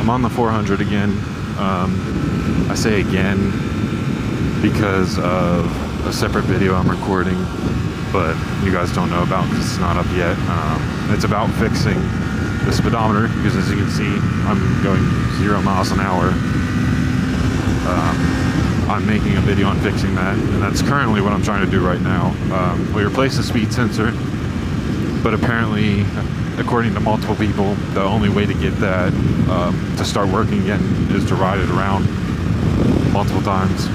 I'm on the 400 again. I say again because of a separate video I'm recording, but you guys don't know about because it's not up yet. It's about fixing the speedometer, because as you can see, I'm going 0 miles an hour. I'm making a video on fixing that, and that's currently what I'm trying to do right now. We replaced the speed sensor, but apparently, according to multiple people, the only way to get that to start working again is to ride it around multiple times.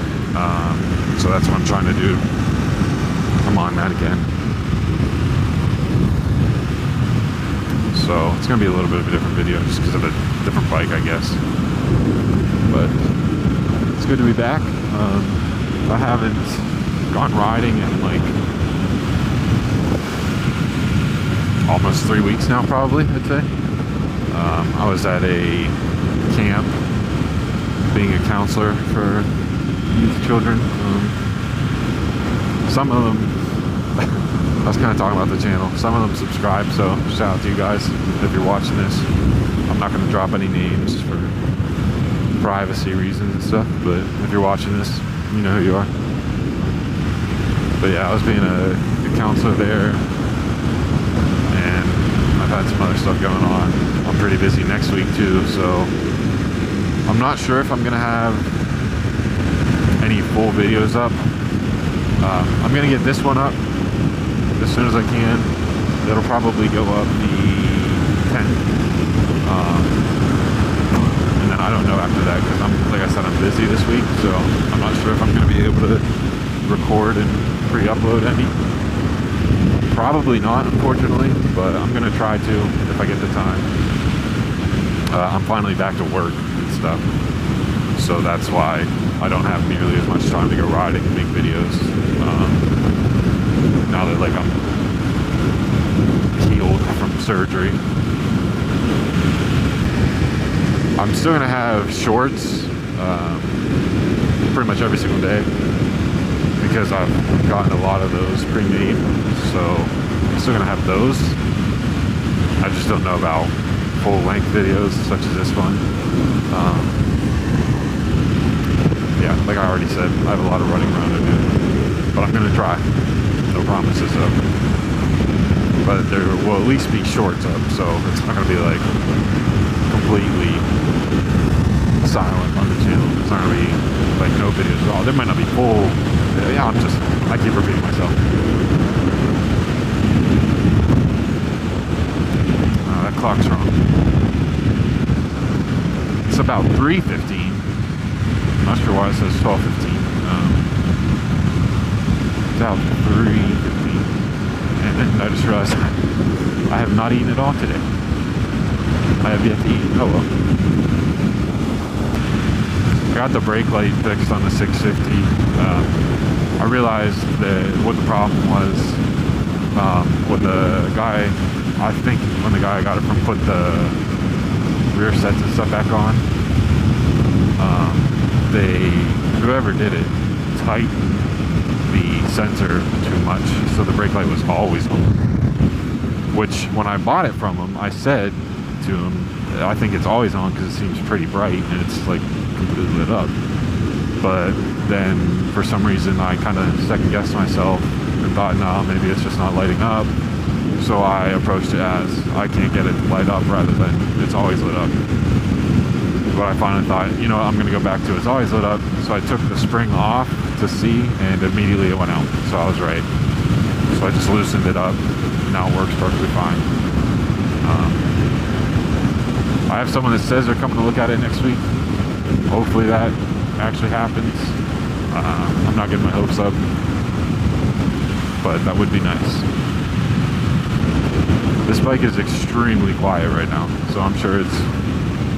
So that's what I'm trying to do. Come on, Matt, again. So it's gonna be a little bit of a different video just because of a different bike, I guess. But it's good to be back. I haven't gone riding in like almost 3 weeks now, probably, I'd say. I was at a camp being a counselor for youth children. Some of them, I was kind of talking about the channel, some of them subscribe, so shout out to you guys if you're watching this. I'm not going to drop any names for privacy reasons and stuff, but if you're watching this, you know who you are. But yeah, I was being a counselor there, and I've had some other stuff going on. I'm pretty busy next week too, so I'm not sure if I'm gonna have any full videos up. I'm gonna get this one up as soon as I can. It'll probably go up the 10th. And then I don't know after that, because like I said, I'm busy this week, so I'm not sure if I'm gonna be able to record and pre-upload any. Probably not, unfortunately, but I'm gonna try to if I get the time. I'm finally back to work and stuff, so that's why I don't have nearly as much time to go riding and make videos. Now that like I'm healed from surgery, I'm still gonna have shorts pretty much every single day, because I've gotten a lot of those pre-made, so I'm still gonna have those. I just don't know about full-length videos such as this one. Yeah, like I already said, I have a lot of running around to do, but I'm gonna try. No promises though. But there will at least be shorts up, so it's not gonna be like completely silent on the channel. It's not gonna be like no videos at all. There might not be full. Yeah, I keep repeating myself. Oh, that clock's wrong. It's about 3:15. I'm not sure why it says 12:15. It's about 3:15. And then I just realized I have not eaten at all today. I have yet to eat. Oh well. I got the brake light fixed on the 650. I realized that what the problem was when the guy, I think when the guy I got it from put the rear sets and stuff back on, whoever did it tightened the sensor too much, so the brake light was always on. Which, when I bought it from him, I said to him, I think it's always on because it seems pretty bright and it's like completely lit up. But then for some reason I kind of second guessed myself and thought, no, maybe it's just not lighting up. So I approached it as I can't get it to light up rather than it's always lit up. But I finally thought, you know what, I'm going to go back to it's always lit up. So I took the spring off to see, and immediately it went out. So I was right. So I just loosened it up. Now it works perfectly fine. I have someone that says they're coming to look at it next week. Hopefully that actually happens. I'm not getting my hopes up, but that would be nice. This bike is extremely quiet right now, so I'm sure it's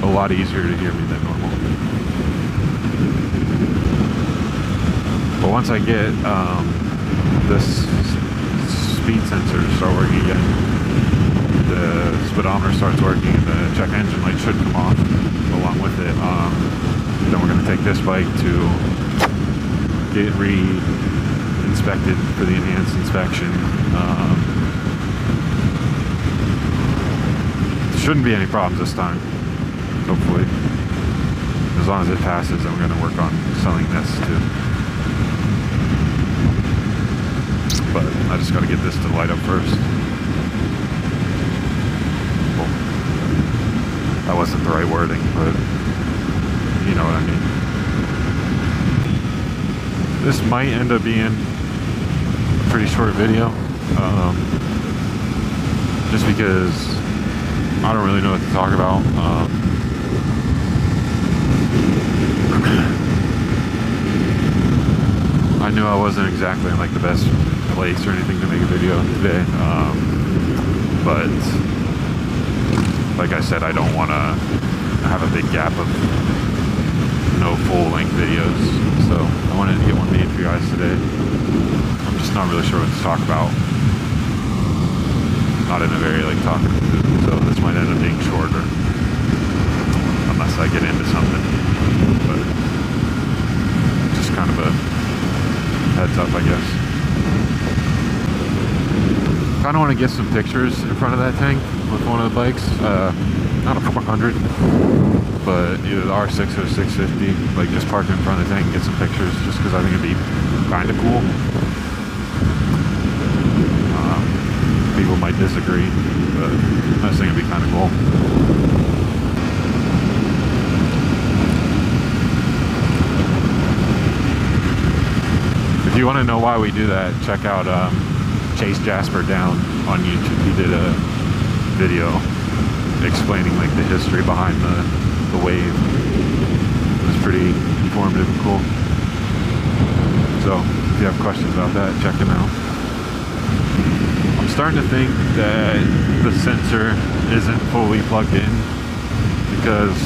a lot easier to hear me than normal. But once I get this speed sensor to start working again, the speedometer starts working and the check engine light should come off along with it, then we're going to take this bike to get re-inspected for the enhanced inspection. Shouldn't be any problems this time. hopefully. As long as it passes, I'm gonna work on selling this too. But I just gotta get this to light up first. Well, that wasn't the right wording, but you know what I mean. This might end up being a pretty short video, just because I don't really know what to talk about. I knew I wasn't exactly in like the best place or anything to make a video today, but like I said, I don't want to have a big gap of no full-length videos, so I wanted to get one made for you guys today. I'm just not really sure what to talk about. Not in a very like talkative mood, so this might end up being shorter unless I get into something, but just kind of a heads up, I guess. Kind of want to get some pictures in front of that tank with one of the bikes, not a 400, but either the R6 or 650, like just park in front of the tank and get some pictures, just because I think it'd be kind of cool. People might disagree, but I just think it'd be kind of cool. If you want to know why we do that, check out Chase Jasper Down on YouTube. He did a video explaining like the history behind the wave. It was pretty informative and cool. So if you have questions about that, check him out. I'm starting to think that the sensor isn't fully plugged in, because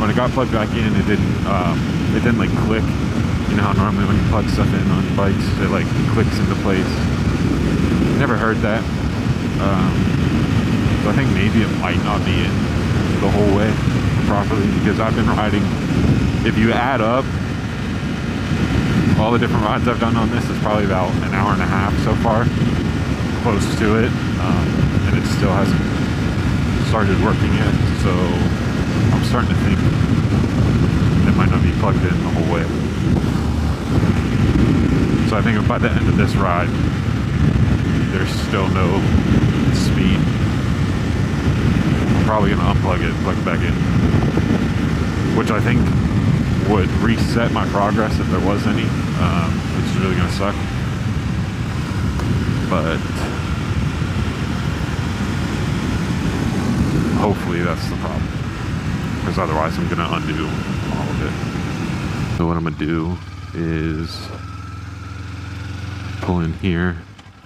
when it got plugged back in, it didn't like click. You know how normally when you plug stuff in on bikes, it like clicks into place. Never heard that. So I think maybe it might not be in the whole way properly, because I've been riding, if you add up all the different rides I've done on this, it's probably about an hour and a half so far, close to it, and it still hasn't started working yet, so I'm starting to think it might not be plugged in the whole way. So I think by the end of this ride, there's still no speed. I'm probably gonna unplug it, plug it back in, which I think would reset my progress if there was any, which is really gonna suck. But hopefully that's the problem, because otherwise I'm gonna undo all of it. So what I'm gonna do is pull in here,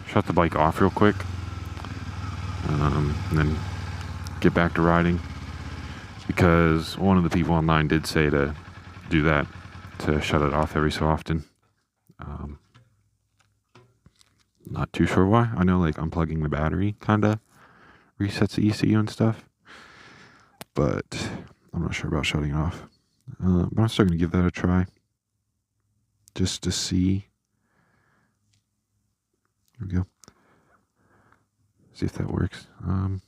shut the bike off real quick, and then get back to riding, because one of the people online did say to do that, to shut it off every so often. Not too sure why. I know like unplugging the battery kind of resets the ECU and stuff, but I'm not sure about shutting it off. But I'm still going to give that a try, just to see. There we go. See if that works. I'm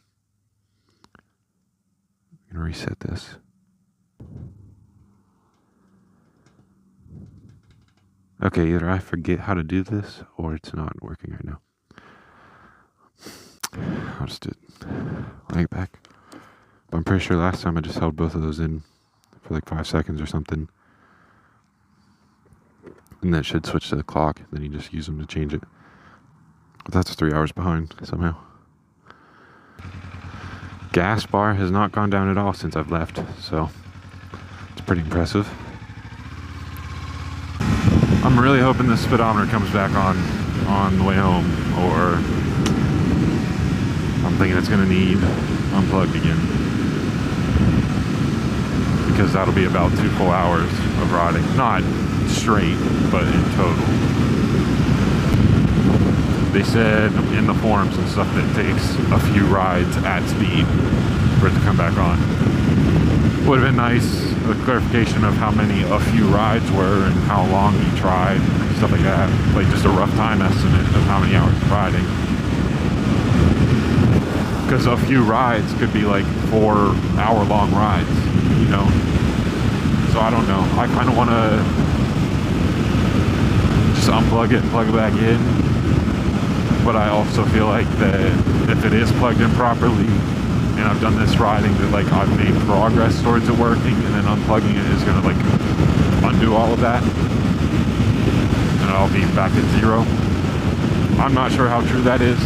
going to reset this. Okay, either I forget how to do this or it's not working right now. I'll just do it. I'll get back. But I'm pretty sure last time I just held both of those in for like 5 seconds or something. And that should switch to the clock. Then you just use them to change it. But that's 3 hours behind somehow. Gas bar has not gone down at all since I've left, so it's pretty impressive. I'm really hoping the speedometer comes back on the way home, or I'm thinking it's going to need unplugged again, because that'll be about 2 full hours of riding. Not straight, but in total. They said in the forums and stuff that it takes a few rides at speed for it to come back on. Would have been nice, a clarification of how many a few rides were and how long you tried, stuff like that. Like just a rough time estimate of how many hours of riding. Because a few rides could be like 4-hour-long rides, you know? So I don't know. I kind of want to just unplug it and plug it back in. But I also feel like that if it is plugged in properly, and I've done this riding, that like I've made progress towards it working, and then unplugging it is gonna like undo all of that, and I'll be back at zero. I'm not sure how true that is.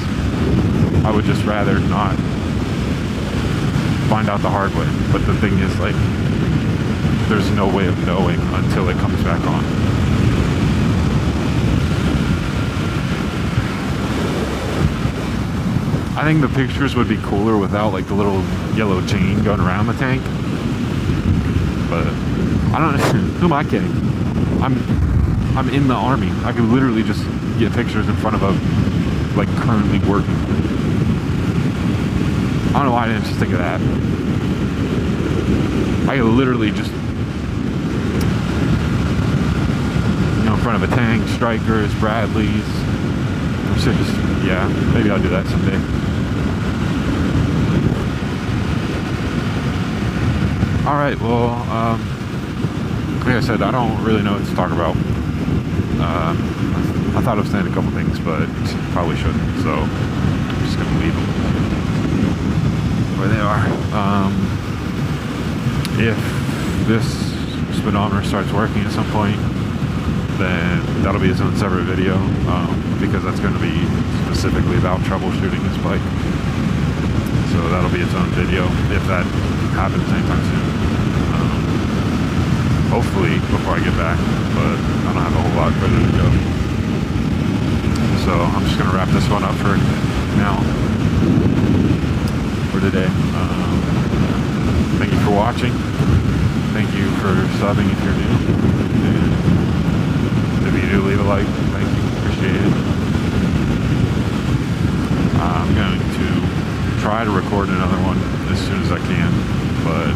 I would just rather not find out the hard way. But the thing is, like, there's no way of knowing until it comes back on. I think the pictures would be cooler without like the little yellow chain going around the tank. But I don't know. Who am I kidding? I'm in the Army. I could literally just get pictures in front of a like currently working. I don't know why I didn't just think of that. I could literally just, you know, in front of a tank, Strikers, Bradleys. I'm serious. Yeah, maybe I'll do that someday. All right, well, like I said, I don't really know what to talk about. I thought I was saying a couple things, but probably shouldn't, so I'm just gonna leave them where they are. If this speedometer starts working at some point, then that'll be its own separate video, because that's going to be specifically about troubleshooting this bike. So that'll be its own video if that happens anytime soon. Hopefully before I get back, but I don't have a whole lot further to go. So I'm just going to wrap this one up for now, for today. Thank you for watching. Thank you for subbing if you're new. And if you do leave a like, thank you. Appreciate it. I'm going to try to record another one as soon as I can, but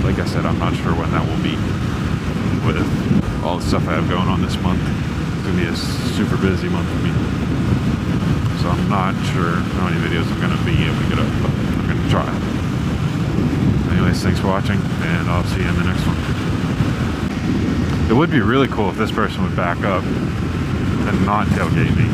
like I said, I'm not sure when that will be with all the stuff I have going on this month. It's going to be a super busy month for me. So I'm not sure how many videos I'm going to be able to get up, but I'm going to try. Anyways, thanks for watching, and I'll see you in the next one. It would be really cool if this person would back up and not tailgate me.